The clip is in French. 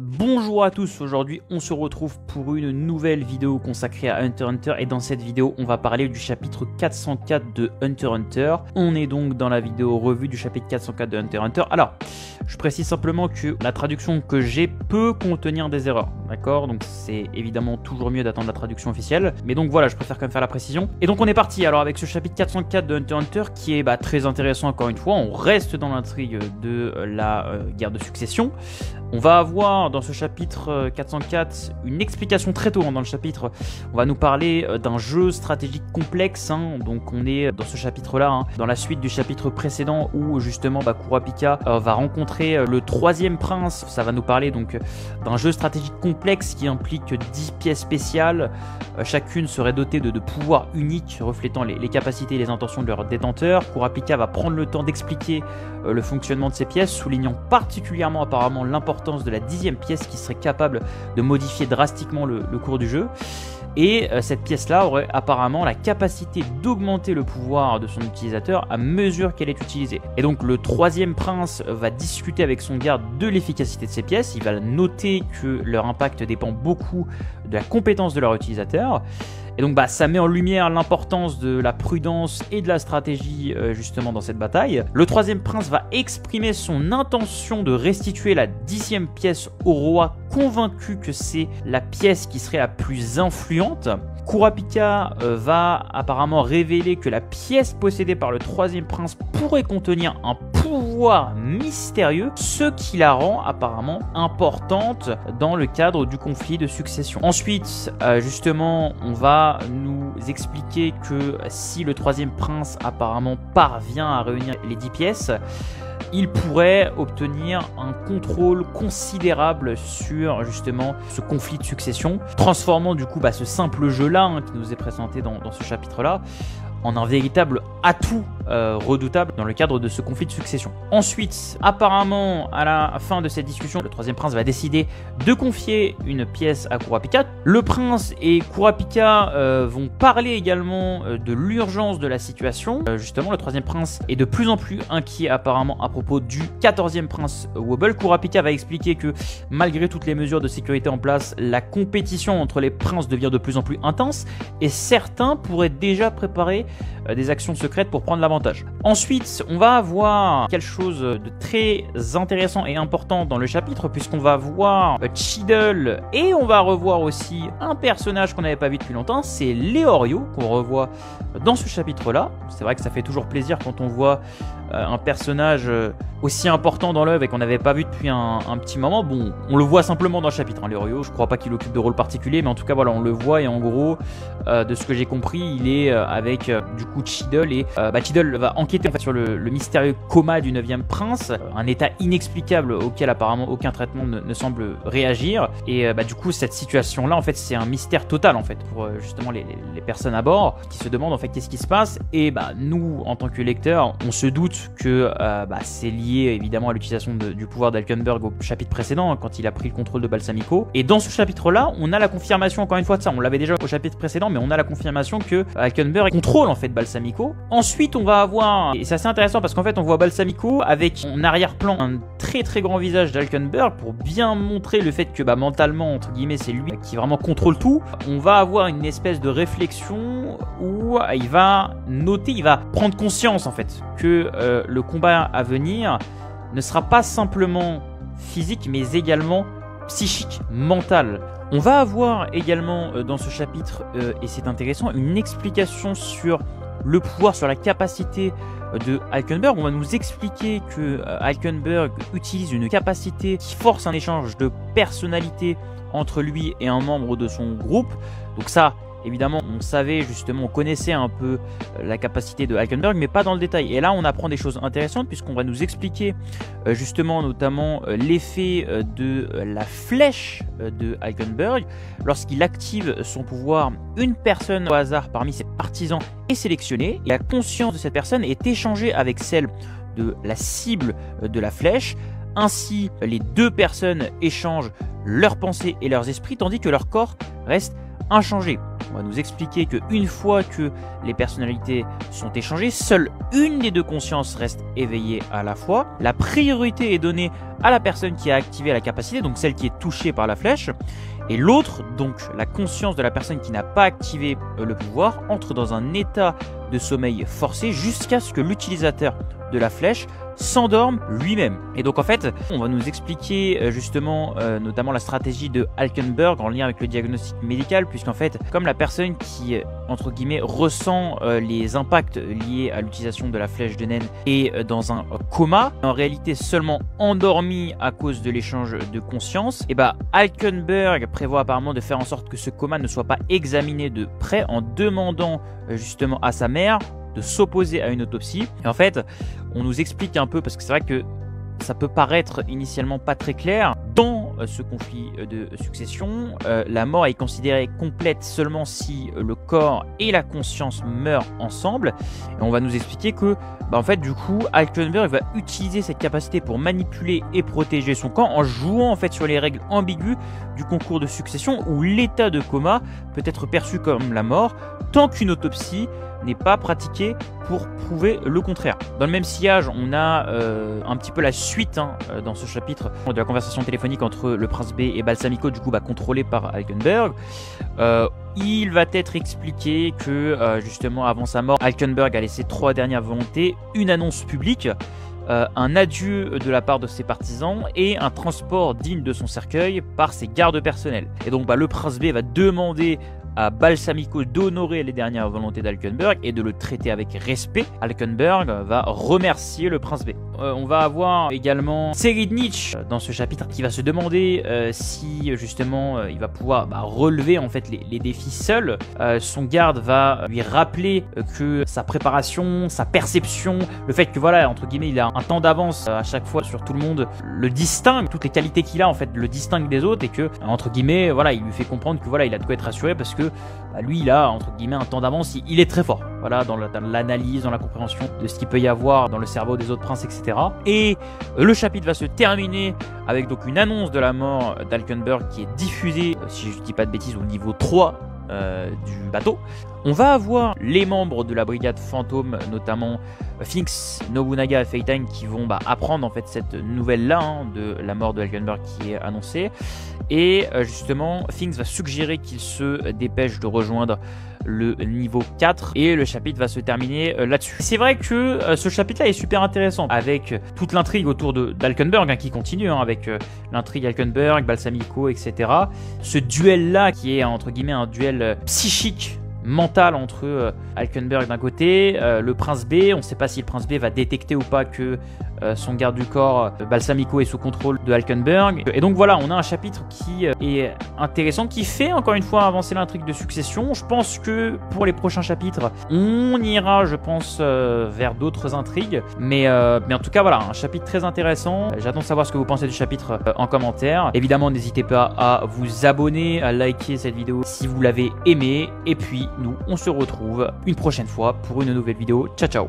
Bonjour à tous, aujourd'hui on se retrouve pour une nouvelle vidéo consacrée à Hunter x Hunter et dans cette vidéo on va parler du chapitre 404 de Hunter x Hunter. On est donc dans la vidéo revue du chapitre 404 de Hunter x Hunter. Alors, je précise simplement que la traduction que j'ai peut contenir des erreurs, d'accord? Donc c'est évidemment toujours mieux d'attendre la traduction officielle, mais donc voilà, je préfère quand même faire la précision. Et donc on est parti alors avec ce chapitre 404 de Hunter x Hunter qui est très intéressant encore une fois. On reste dans l'intrigue de la guerre de succession. On va avoir dans ce chapitre 404 une explication très tôt dans le chapitre. On va nous parler d'un jeu stratégique complexe, donc on est dans ce chapitre-là, dans la suite du chapitre précédent où justement Kurapika va rencontrer le troisième prince. Ça va nous parler donc d'un jeu stratégique complexe qui implique 10 pièces spéciales. Chacune serait dotée de pouvoirs uniques reflétant les capacités et les intentions de leur détenteur. Kurapika va prendre le temps d'expliquer le fonctionnement de ces pièces, soulignant particulièrement apparemment l'importance de la 10e pièce qui serait capable de modifier drastiquement le cours du jeu. Et cette pièce-là aurait apparemment la capacité d'augmenter le pouvoir de son utilisateur à mesure qu'elle est utilisée. Et donc le troisième prince va discuter avec son garde de l'efficacité de ces pièces. Il va noter que leur impact dépend beaucoup de la compétence de leur utilisateur. Et donc ça met en lumière l'importance de la prudence et de la stratégie justement dans cette bataille. Le troisième prince va exprimer son intention de restituer la 10e pièce au roi, convaincu que c'est la pièce qui serait la plus influente. Kurapika va apparemment révéler que la pièce possédée par le troisième prince pourrait contenir un pouvoir mystérieux, ce qui la rend apparemment importante dans le cadre du conflit de succession. Ensuite, justement, on va nous expliquer que si le troisième prince apparemment parvient à réunir les 10 pièces, il pourrait obtenir un contrôle considérable sur justement ce conflit de succession, transformant du coup ce simple jeu-là qui nous est présenté dans ce chapitre-là en un véritable atout redoutable dans le cadre de ce conflit de succession. Ensuite, apparemment, à la fin de cette discussion, le troisième prince va décider de confier une pièce à Kurapika. Le prince et Kurapika vont parler également de l'urgence de la situation. Justement, le troisième prince est de plus en plus inquiet apparemment à propos du 14e prince Wobble. Kurapika va expliquer que malgré toutes les mesures de sécurité en place, la compétition entre les princes devient de plus en plus intense et certains pourraient déjà préparer des actions secrètes pour prendre l'avantage. Ensuite, on va avoir quelque chose de très intéressant et important dans le chapitre puisqu'on va voir Cheadle et on va revoir aussi un personnage qu'on n'avait pas vu depuis longtemps, c'est Leorio qu'on revoit dans ce chapitre-là. C'est vrai que ça fait toujours plaisir quand on voit un personnage aussi important dans l'œuvre et qu'on n'avait pas vu depuis un petit moment. Bon, on le voit simplement dans le chapitre, Leorio. Je crois pas qu'il occupe de rôle particulier, mais en tout cas voilà, on le voit et en gros, de ce que j'ai compris, il est avec du coup Cheadle et Cheadle va enquêter en fait sur le mystérieux coma du 9e prince, un état inexplicable auquel apparemment aucun traitement ne semble réagir. Et du coup cette situation là en fait c'est un mystère total en fait pour justement les personnes à bord qui se demandent en fait qu'est-ce qui se passe. Et nous en tant que lecteurs on se doute que c'est lié évidemment à l'utilisation du pouvoir d'Halkenberg au chapitre précédent quand il a pris le contrôle de Balsamico. Et dans ce chapitre là on a la confirmation encore une fois de ça, on l'avait déjà au chapitre précédent mais on a la confirmation que Halkenberg contrôle en fait Balsamico. Ensuite on va avoir, et c'est assez intéressant parce qu'en fait on voit Balsamico avec en arrière-plan un très grand visage d'Halkenberg pour bien montrer le fait que mentalement entre guillemets c'est lui qui vraiment contrôle tout. On va avoir une espèce de réflexion où il va noter, il va prendre conscience en fait que le combat à venir ne sera pas simplement physique mais également psychique, mental. On va avoir également dans ce chapitre, et c'est intéressant, une explication sur le pouvoir, sur la capacité de Halkenberg. On va nous expliquer que Halkenberg utilise une capacité qui force un échange de personnalité entre lui et un membre de son groupe. Donc ça, évidemment, on savait justement, on connaissait un peu la capacité de Halkenberg, mais pas dans le détail. Et là, on apprend des choses intéressantes puisqu'on va nous expliquer justement, notamment, l'effet de la flèche de Halkenberg. Lorsqu'il active son pouvoir, une personne au hasard parmi ses partisans est sélectionnée et la conscience de cette personne est échangée avec celle de la cible de la flèche. Ainsi, les deux personnes échangent leurs pensées et leurs esprits, tandis que leur corps reste inchangé. On va nous expliquer qu'une fois que les personnalités sont échangées, seule une des deux consciences reste éveillée à la fois. La priorité est donnée à la personne qui a activé la capacité, donc celle qui est touchée par la flèche. Et l'autre, donc la conscience de la personne qui n'a pas activé le pouvoir, entre dans un état de sommeil forcé jusqu'à ce que l'utilisateur de la flèche s'endorme lui-même. Et donc en fait, on va nous expliquer justement notamment la stratégie de Halkenberg en lien avec le diagnostic médical, puisqu'en fait, comme la personne qui, entre guillemets, ressent les impacts liés à l'utilisation de la flèche de naine est dans un coma, en réalité seulement endormi à cause de l'échange de conscience, et bah Halkenberg prévoit apparemment de faire en sorte que ce coma ne soit pas examiné de près en demandant justement à sa mère de s'opposer à une autopsie. Et en fait, on nous explique un peu, parce que c'est vrai que ça peut paraître initialement pas très clair, dans ce conflit de succession, la mort est considérée complète seulement si le corps et la conscience meurent ensemble. Et on va nous expliquer que, en fait, du coup, Halkenberg va utiliser cette capacité pour manipuler et protéger son camp en jouant en fait sur les règles ambiguës du concours de succession, où l'état de coma peut être perçu comme la mort tant qu'une autopsie n'est pas pratiquée pour prouver le contraire. Dans le même sillage, on a un petit peu la suite dans ce chapitre de la conversation téléphonique entre le prince B et Balsamico, du coup contrôlé par Halkenberg. Il va être expliqué que justement avant sa mort, Halkenberg a laissé 3 dernières volontés, une annonce publique, un adieu de la part de ses partisans et un transport digne de son cercueil par ses gardes personnels. Et donc le prince B va demander à Balsamico d'honorer les dernières volontés d'Halkenberg et de le traiter avec respect. Halkenberg va remercier le prince B. On va avoir également Seridnich dans ce chapitre qui va se demander si justement il va pouvoir relever en fait les défis seul. Son garde va lui rappeler que sa préparation, sa perception, le fait que voilà, entre guillemets, il a un temps d'avance à chaque fois sur tout le monde, le distingue, toutes les qualités qu'il a en fait le distingue des autres, et que entre guillemets voilà, il lui fait comprendre que voilà, il a de quoi être rassuré parce que lui il a entre guillemets un temps d'avance, il est très fort voilà, dans l'analyse, dans la compréhension de ce qu'il peut y avoir dans le cerveau des autres princes, etc. Et le chapitre va se terminer avec donc une annonce de la mort d'Halkenberg qui est diffusée, si je dis pas de bêtises, au niveau 3 du bateau. On va avoir les membres de la brigade fantôme, notamment Finks, Nobunaga et Feitan, qui vont apprendre en fait cette nouvelle-là de la mort de Halkenberg qui est annoncée. Et justement, Finks va suggérer qu'il se dépêche de rejoindre le niveau 4 et le chapitre va se terminer là-dessus. C'est vrai que ce chapitre-là est super intéressant avec toute l'intrigue autour d'Halkenberg qui continue avec l'intrigue Halkenberg, Balsamico, etc. Ce duel-là qui est entre guillemets un duel psychique, mental entre Halkenberg d'un côté, le prince B. On ne sait pas si le prince B va détecter ou pas que son garde du corps Balsamico est sous contrôle de Halkenberg. Et donc voilà, on a un chapitre qui est intéressant, qui fait encore une fois avancer l'intrigue de succession. Je pense que pour les prochains chapitres, on ira, je pense, vers d'autres intrigues. Mais en tout cas, voilà, un chapitre très intéressant. J'attends de savoir ce que vous pensez du chapitre en commentaire. Évidemment, n'hésitez pas à vous abonner, à liker cette vidéo si vous l'avez aimé. Et puis, nous, on se retrouve une prochaine fois pour une nouvelle vidéo. Ciao, ciao!